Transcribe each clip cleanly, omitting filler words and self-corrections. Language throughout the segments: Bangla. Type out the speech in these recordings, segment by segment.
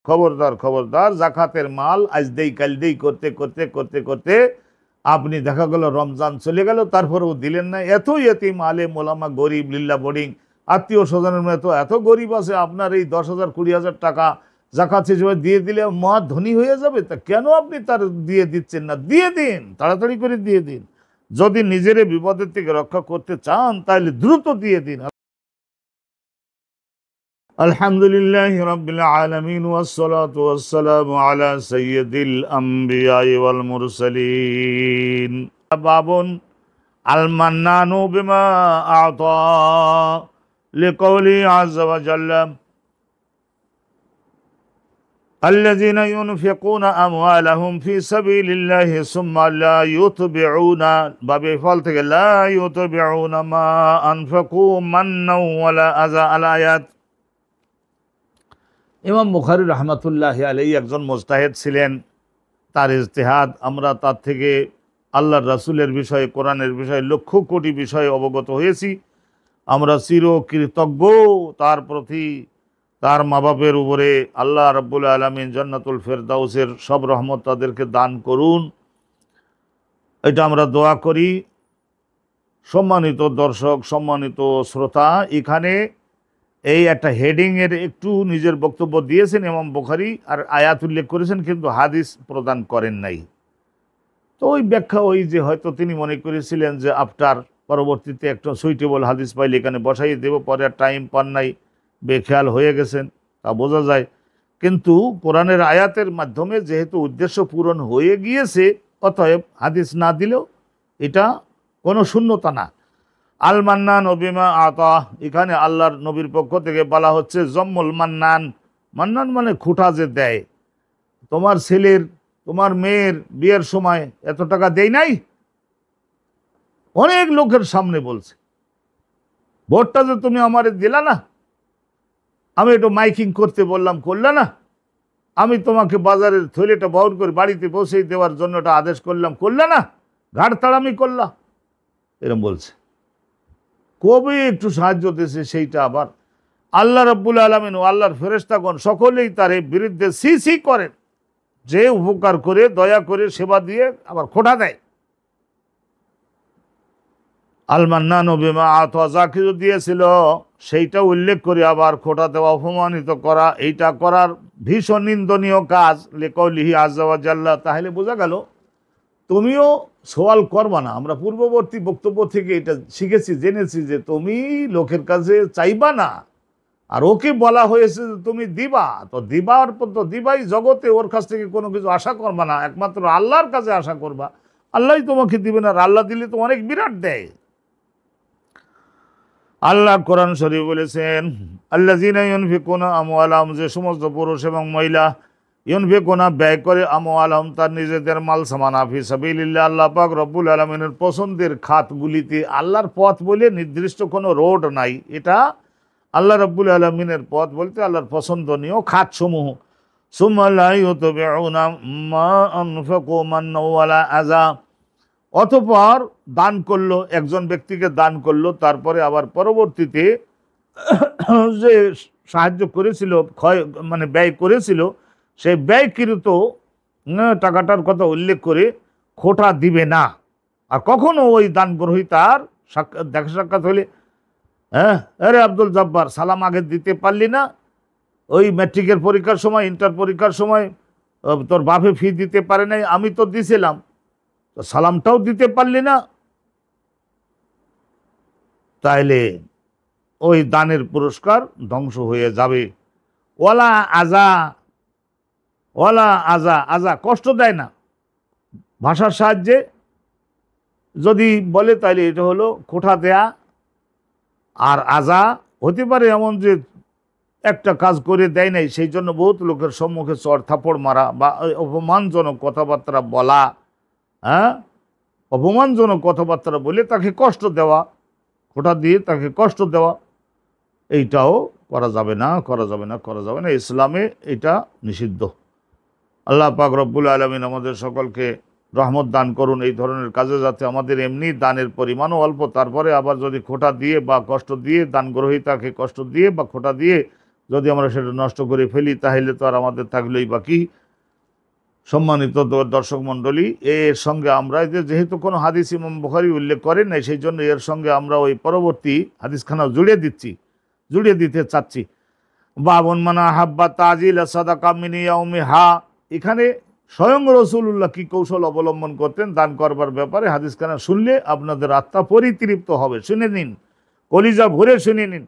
খবরদার খবরদার, জাকাতের মাল আজ দেই কাল দেই করতে করতে করতে করতে আপনি দেখা গেল রমজান চলে গেল, তারপরেও দিলেন না। এত ইয়েতিম আলেম ওলামা গরিব লিল্লা বোর্ডিং আত্মীয় স্বজনের মতো এত গরিব আছে, আপনার এই 10,000 20,000 টাকা জাকাত হিসেবে দিয়ে দিলে মহা ধনী হয়ে যাবে। তা কেন আপনি তার দিয়ে দিচ্ছেন না? দিয়ে দিন, তাড়াতাড়ি করে দিয়ে দিন। যদি নিজের বিপদের থেকে রক্ষা করতে চান তাহলে দ্রুত দিয়ে দিন। আলহামদুলিল্লাহি রাব্বিল আলামিন ওয়াসসালাতু ওয়াসসালামু আলা সাইয়্যিদিল আমবিয়াই ওয়াল মুরসালিন। বাবুন আল মান্নানু বিমা আ'তা লিকাউলি আযজা ওয়া জাল্লা আল্লাযীনা ইউনফিকুনা আমওয়ালাহুম ফি সাবিলিল্লাহি সুম্মা লা ইউতবিউনা, বাবে ফল থেকে লা ইউতবিউনা মা আনফাকু মান্নাও ওয়ালা আযা। আল আয়াত। ইমাম বুখারী রাহমাতুল্লাহি আলাইহি একজন মুজতাহিদ ছিলেন। তার ইজতিহাদ আমরা তার থেকে আল্লাহর রাসূলের বিষয়ে, কোরআনের বিষয়ে লক্ষ কোটি বিষয়ে অবগত হয়েছি। আমরা চিরকৃতজ্ঞ তার প্রতি। তার মা বাপের উপরে আল্লাহ রাব্বুল আলামিন জান্নাতুল ফেরদাউসের সব রহমত তাদেরকে দান করুন, এটা আমরা দোয়া করি। সম্মানিত দর্শক, সম্মানিত শ্রোতা, এখানে এই একটা হেডিংয়ের একটু নিজের বক্তব্য দিয়েছেন ইমাম বুখারী, আর আয়াত উল্লেখ করেছেন কিন্তু হাদিস প্রদান করেন নাই। তো ওই ব্যাখ্যা ওই যে হয়তো তিনি মনে করেছিলেন যে আফটার পরবর্তীতে একটা সুইটেবল হাদিস পাইলে এখানে বসাই দেব, পরে আর টাইম পান নাই, বেখেয়াল হয়ে গেছেন, তা বোঝা যায়। কিন্তু কোরআনের আয়াতের মাধ্যমে যেহেতু উদ্দেশ্য পূরণ হয়ে গিয়েছে, অতএব হাদিস না দিলেও এটা কোনো শূন্যতা না। আল মান্নান ও বিমা আতা, এখানে আল্লাহর নবীর পক্ষ থেকে বলা হচ্ছে জম্মুল মান্নান। মান্নান মানে খুঁটা যে দেয়। তোমার ছেলের, তোমার মেয়ের বিয়ের সময় এত টাকা দেই নাই, অনেক লোকের সামনে বলছে। ভোটটা যে তুমি আমারে দিলা না, আমি একটু মাইকিং করতে বললাম, করলে না। আমি তোমাকে বাজারের থৈলেটা বাউল করে বাড়িতে পৌঁছে দেওয়ার জন্য একটা আদেশ করলাম, করলে না। ঘাড় তাড়ামি করলা, এরকম বলছে। কবে একটু সাহায্য দিয়েছে সেইটা আবার আল্লাহ রাব্বুল আলামিন ও আল্লাহর ফেরেশতাগণ সকলেই তার বিরুদ্ধে সি করেন, যে উপকার করে দয়া করে সেবা দিয়ে আবার খোঁটা দেয়। আল মান্নান বিমা আতা, যা কিছু দিয়েছিল সেইটা উল্লেখ করে আবার খোঁটা দেওয়া, অপমানিত করা, এইটা করার ভীষণ নিন্দনীয় কাজ। লিকাউলিহি আযজা ওয়া জাল্লা, তাহলে বোঝা গেল তুমিও সওয়াল করবা না। আমরা পূর্ববর্তী বক্তব্য থেকে এটা শিখেছি, জেনেছি যে তুমি লোকের কাছে চাইবা না, আর ওকে বলা হয়েছে যে তুমি দিবা, তো দিবার পর তো দিবাই। জগতে ওর কাছ থেকে কোনো কিছু আশা করবা না, একমাত্র আল্লাহর কাছে আশা করবা। আল্লাহই তোমাকে দিবেন, আর আল্লাহ দিলে তো অনেক বিরাট দেয়। আল্লাহ কোরআন শরীফ বলেছেন আল্লাযীনা ইউনফিকুনা আমওয়ালাহুম, যে সমস্ত পুরুষ এবং মহিলা ইউনফিকুনা ব্যয় করে আমওয়ালাহুম তার নিজেদের মাল সামানা ফি সাবিলিল্লাহ, আল্লাহ পাক রব্বুল আলামিনের পছন্দের খাতগুলিতে। আল্লাহর পথ বলে নির্দিষ্ট কোনো রোড নাই, এটা আল্লাহ রব্বুল আলামিনের পথ বলতে আল্লাহর পছন্দনীয় খাতসমূহ। সুম্মা লা ইউতবিউনা মা আনফাকু মান্নাও ওয়ালা আযা, অতঃপর দান করলো, একজন ব্যক্তিকে দান করলো, তারপরে আবার পরবর্তীতে যে সাহায্য করেছিল, মানে ব্যয় করেছিল, সেই ব্যয়কৃত টাকাটার কথা উল্লেখ করে খোঁটা দিবে না। আর কখনো ওই দান গ্রহীতার দেখা সাক্ষাৎ হলে, হ্যাঁ আরে আব্দুল জব্বার সালাম আগে দিতে পারলি না, ওই ম্যাট্রিকের পরীক্ষার সময়, ইন্টার পরীক্ষার সময় তোর বাপে ফি দিতে পারে নাই, আমি তো দিছিলাম, তো সালামটাও দিতে পারলি না, তাইলে ওই দানের পুরস্কার ধ্বংস হয়ে যাবে। ওয়ালা আজা, ওয়ালা আজা, আজা কষ্ট দেয় না। ভাষার সাহায্যে যদি বলে তাইলে এটা হলো খোঁটা দেয়া। আর আজা হতে পারে এমন যে একটা কাজ করে দেয় নাই, সেই জন্য বহুত লোকের সম্মুখে চড় থাপড় মারা বা অপমানজনক কথাবার্তা বলা, হ্যাঁ অপমানজনক কথাবার্তা বলে তাকে কষ্ট দেওয়া, খোঁটা দিয়ে তাকে কষ্ট দেওয়া, এইটাও করা যাবে না, করা যাবে না, করা যাবে না। ইসলামে এটা নিষিদ্ধ। আল্লাহ পাক রব্বুল আলামিন আমাদের সকলকে রহমত দান করুন এই ধরনের কাজে, যাতে আমাদের এমনি দানের পরিমাণও অল্প, তারপরে আবার যদি খোঁটা দিয়ে বা কষ্ট দিয়ে, দান গ্রহীতাকে কষ্ট দিয়ে বা খোঁটা দিয়ে যদি আমরা সেটা নষ্ট করে ফেলি তাহলে তো আর আমাদের থাকলেই বাকি। সম্মানিত দর্শক মণ্ডলী, এর সঙ্গে আমরা যেহেতু কোনো হাদিস ইমাম বুখারী উল্লেখ করেন নাই, সেই জন্য এর সঙ্গে আমরা ওই পরবর্তী হাদিসখানা জুড়িয়ে দিতে চাচ্ছি। বাবুন মানা হাব্বা তাজিল সাদাকা মিন ইয়াউমিহা, এখানে স্বয়ং রাসূলুল্লাহ কি কৌশল অবলম্বন করতেন দান করবার ব্যাপারে। হাদিসখানা শুনলে আপনাদের আত্মা পরিতৃপ্ত হবে, শুনে নিন, কলিজা ভরে শুনে নিন।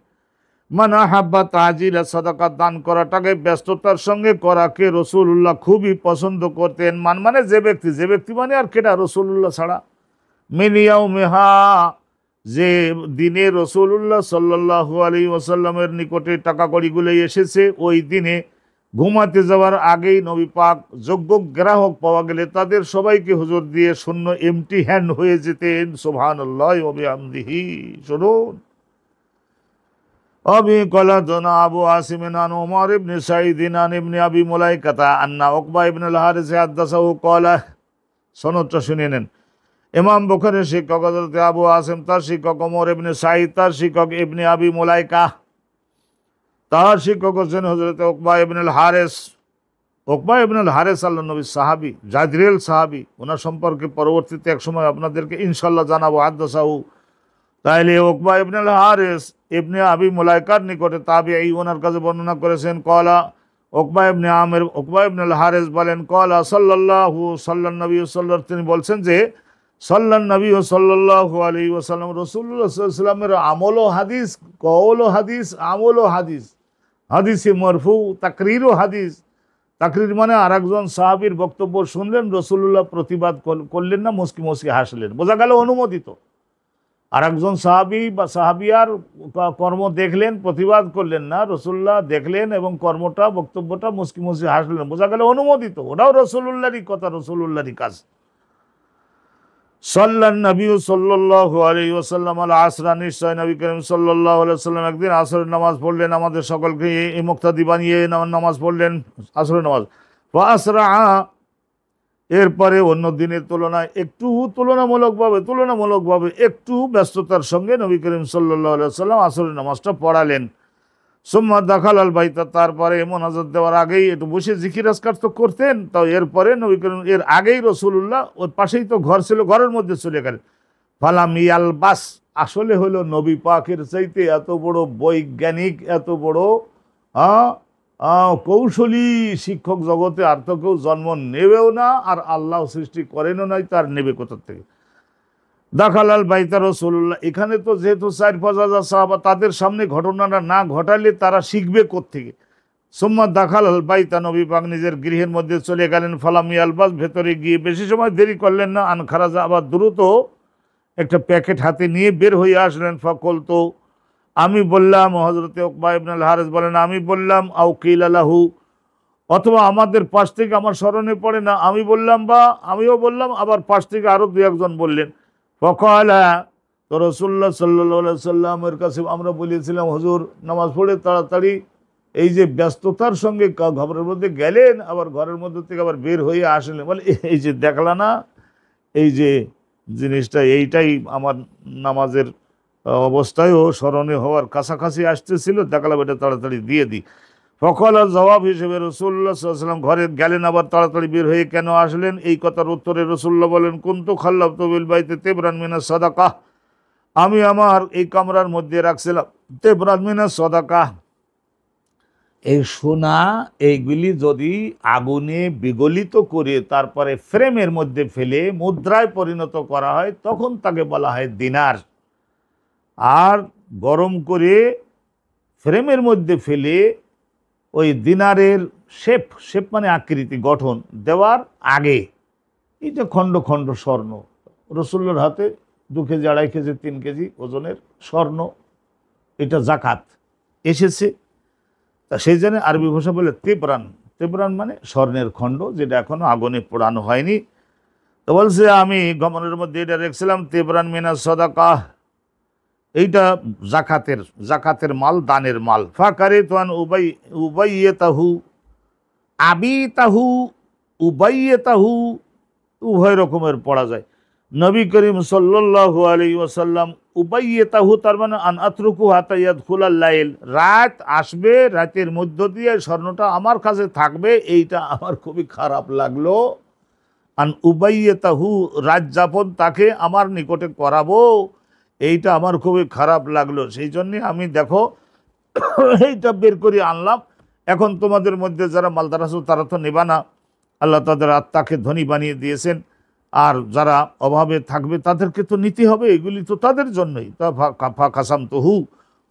মানা হাব্বা তাজিল সাদাকা, দান করাটাকে ব্যস্ততার সঙ্গে করাকে রাসূলুল্লাহ খুবই পছন্দ করতেন। মানে যে ব্যক্তি মানে আর কেটা, রাসূলুল্লাহ ছাড়া। মিন ইয়াউমিহা, যে দিনে রাসূলুল্লাহ সাল্লাল্লাহু আলাইহি ওয়াসাল্লামের নিকটে টাকা কড়িগুলো এসেছে, ওই দিনে ঘুমাতে যাওয়ার আগেই নবী পাক যোগ্য গ্রাহক পাওয়া গেলে তাদের সবাইকে হুজুর দিয়ে শূন্য এমটি হ্যান্ড হয়ে যেতেন। সুবহানাল্লাহি ওয়া বিহামদিহি। শুনুন, أبي قال دنا أبو عاصم عن عمر بن سعيد عن ابن أبي مليكة أن عقبة بن الحارث حدثه قال, সনদটা শুনে নেন। ইমাম বুখারীর শিক্ষক হযরত আবু আসিম, তার শিক্ষক ওমর ইবনে সাঈদ, তার শিক্ষক ইবনে আবি মুলাইকা, তার শিক্ষক হচ্ছেন হযরত উকবা ইবনুল হারিস। উকবা ইবনুল হারিস আল্লাহর নবীর সাহাবী, জাদরিল সাহাবী। ওনার সম্পর্কে পরবর্তীতে এক সময় আপনাদেরকে ইনশাআল্লাহ জানাবো। হাদদাসাহু, তাইলে উকবা ইবনুল হারিস ইবনে আবি মুলাইকার নিকটে তাবিঈ ওনার কাছে বর্ণনা করেছেন। কলা উকবা ইবনে আমির, উকবা ইবনুল হারিস বলেন, কলা সাল্লাল্লাহু নবী সাল্লাল্লাহু, তিনি বলছেন যে নবী সাল্লাল্লাহু আলাইহি ওয়াসাল্লাম, রাসূলুল্লাহ সাল্লাল্লাহু আলাইহি ওয়াসাল্লামের আমল ও হাদিস, কওল ও হাদিস, আমল ও হাদিস, হাদিসে মারফু, তাকরীর ও হাদিস। তাকরীর মানে আরেকজন সাহাবীর বক্তব্য শুনলেন, রাসূলুল্লাহ প্রতিবাদ করলেন না, মুস্কি মুস্কি হাসলেন, বোঝা গেল অনুমোদিত। আরেকজন সাহাবী বা সাহাবিয়ার কর্ম দেখলেন, প্রতিবাদ করলেন না, রাসূলুল্লাহ দেখলেন এবং কর্মটা, বক্তব্যটা মুস্কি মুস্কি হাসলেন, বোঝা গেল অনুমোদিত। ওটাও রাসূলুল্লাহরই কথা, রাসূলুল্লাহরই কাজ। নবী সাল্লাল্লাহু আলাইহি ওয়াসাল্লাম আল আসরা, নিশ্চয় নবী করিম সাল্লাল্লাহু আলাইহি ওয়াসাল্লাম একদিন আসরের নামাজ পড়লেন, আমাদের সকলকে এই মুক্তাদি বানিয়ে নামাজ পড়লেন আসরের নামাজ। ওয়া আসরা, এরপরে অন্য দিনের তুলনায় একটু তুলনামূলকভাবে একটু ব্যস্ততার সঙ্গে নবী করিম সাল্লাল্লাহু আলাইহি ওয়াসাল্লাম আসরের নামাজটা পড়ালেন। সুম্মা দাখাল আল বাইতা, তারপরে মোনাজাত দেওয়ার আগেই একটু বসে জিকির আজকার তো করতেন। তো এরপরে নবী করিম, এর আগেই রাসূলুল্লাহ, ওর পাশেই তো ঘর ছিল, ঘরের মধ্যে চলে গেলেন। ফালাম ইয়ালবাস, আসলে হলো নবী পাকের চাইতে এত বড় বৈজ্ঞানিক, এত বড় কৌশলী শিক্ষক জগতে আর তো কেউ জন্ম নেবেও না, আর আল্লাহ সৃষ্টি করেনও নাই, তার নেবে কোথা থেকে। দাখালাল বাইতা রাসূলুল্লাহ, এখানে তো যেহেতু 4-5 সাহাবা, তাদের সামনে ঘটনাটা না ঘটালে তারা শিখবে কোত্থেকে। সুম্মা দাখালাল বাইতা, নবী পাক নিজের গৃহের মধ্যে চলে গেলেন। ফালাম ইয়ালবাস, ভেতরে গিয়ে বেশি সময় দেরি করলেন না। আন খারাজা, আবার দ্রুত একটা প্যাকেট হাতে নিয়ে বের হয়ে আসলেন। ফাকুলতু, আমি বললাম, হযরতে উকবা ইবনুল হারিস বলেন, আমি বললাম, আও কিলা লাহু, অথবা আমাদের পাশ থেকে, আমার স্মরণে পড়ে না, আমি বললাম বা আমিও বললাম, আবার পাশ থেকে আরও 2-1 বললেন। ফকালা, তো রাসূলুল্লাহ সাল্লাল্লাহু আলাইহি ওয়াসাল্লামের কাছে আমরা বলেছিলাম, হুজুর নামাজ পড়ে তাড়াতাড়ি এই যে ব্যস্ততার সঙ্গে ঘরের মধ্যে গেলেন, আবার ঘরের মধ্যে থেকে আবার বের হয়ে আসলেন, বলে এই যে দেখলা না, এই যে জিনিসটা, এইটাই আমার নামাজের অবস্থায়ও স্মরণে হওয়ার কাছাকাছি আসতেছিল, দেখালাম এটা তাড়াতাড়ি দিয়ে দিই। ফকলার জবাব হিসেবে রাসূলুল্লাহ সাল্লাল্লাহু আলাইহি ওয়াসাল্লাম ঘরে গেলেন, আবার তাড়াতাড়ি বের হয়ে কেন আসলেন, এই কথার উত্তরে রাসূলুল্লাহ বলেন, কুনতু খাল্লাফতু বিল বাইতি তিবরান মিনাস সাদাকাহ, আমি আমার এই কামরার মধ্যে রাখছিলাম তিবরান মিনাস সাদাকাহ, এই সোনা, এইগুলি যদি আগুনে বিগলিত করে তারপরে ফ্রেমের মধ্যে ফেলে মুদ্রায় পরিণত করা হয়, তখন তাকে বলা হয় দিনার। আর গরম করে ফ্রেমের মধ্যে ফেলে ওই দিনারের শেপ মানে আকৃতি, গঠন দেওয়ার আগে এটা খণ্ড খণ্ড স্বর্ণ, রাসূলুল্লাহর হাতে 2 কেজি, 2.5 কেজি, 3 কেজি ওজনের স্বর্ণ, এটা জাকাত এসেছে। তা সেই জন্য আরবি ভাষা বলে তিবরান, তিবরান মানে স্বর্ণের খণ্ড, যেটা এখনো আগুনে পোড়ানো হয়নি। তো বলছে, আমি গমনের মধ্যে এটা রেখেছিলাম তিবরান মিনাস সাদাকাহ, এইটা জাকাতের মাল, দানের মাল। ফাকারে তোয়ান উবাইয়াতাহু, আবিতাহু, উবাইয়াতাহু, উভয় রকমের পড়া যায়। নবী করিম সাল্লাল্লাহু আলাইহি ওয়াসাল্লাম উবাইয়াতাহু, তার মানে আন আতরুকু হাত্তা ইয়াদখুলাল লাইল, রাত আসবে, রাতের মধ্য দিয়ে স্বর্ণটা আমার কাছে থাকবে, এইটা আমার খুবই খারাপ লাগলো। আন উবাইয়াতাহু, রাত যাপন তাকে আমার নিকটে করাবো, এইটা আমার খুবই খারাপ লাগলো। সেই জন্যে আমি দেখো এইটা বের করে আনলাম। এখন তোমাদের মধ্যে যারা মালদার আছো তারা তো নেবা না, আল্লাহ তাদের আত্মাকে ধনী বানিয়ে দিয়েছেন, আর যারা অভাবে থাকবে তাদেরকে তো নিতে হবে, এগুলি তো তাদের জন্যই। তা কাসাম তহু,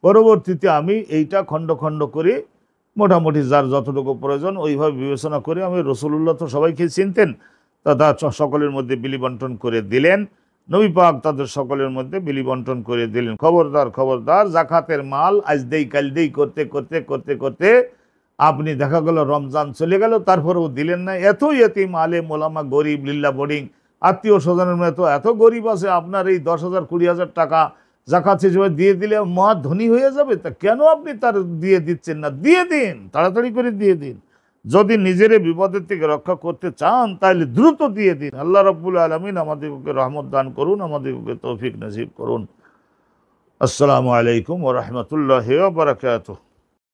পরবর্তীতে আমি এইটা খণ্ড খণ্ড করে মোটামুটি যার যতটুকু প্রয়োজন ওইভাবে বিবেচনা করে, আমি রসুল্লাহ তো সবাইকে চিনতেন, তা সকলের মধ্যে বিলি বন্টন করে দিলেন। নবী পাক তাদের সকলের মধ্যে বিলি বন্টন করে দিলেন। খবরদার খবরদার, জাকাতের মাল আজ দেই কাল দেই করতে করতে করতে করতে আপনি দেখা গেল রমজান চলে গেল, তারপরেও দিলেন না। এত এতিম আলেম ওলামা, গরিব, লিল্লা বোর্ডিং, আত্মীয় স্বজনের মতো এত গরিব আছে, আপনার এই 10,000 20,000 টাকা জাকাত হিসেবে দিয়ে দিলে মা ধনী হয়ে যাবে। তা কেন আপনি তার দিয়ে দিচ্ছেন না? দিয়ে দিন, তাড়াতাড়ি করে দিয়ে দিন। যদি নিজের বিপদের থেকে রক্ষা করতে চান তাহলে দ্রুত দিয়ে দিন। আল্লাহ রাব্বুল আলামিন আমাদেরকে রহমত দান করুন, আমাদেরকে তৌফিক নসিব করুন। আসসালামু আলাইকুম ওয়া রাহমাতুল্লাহি ওয়া বারাকাতুহু।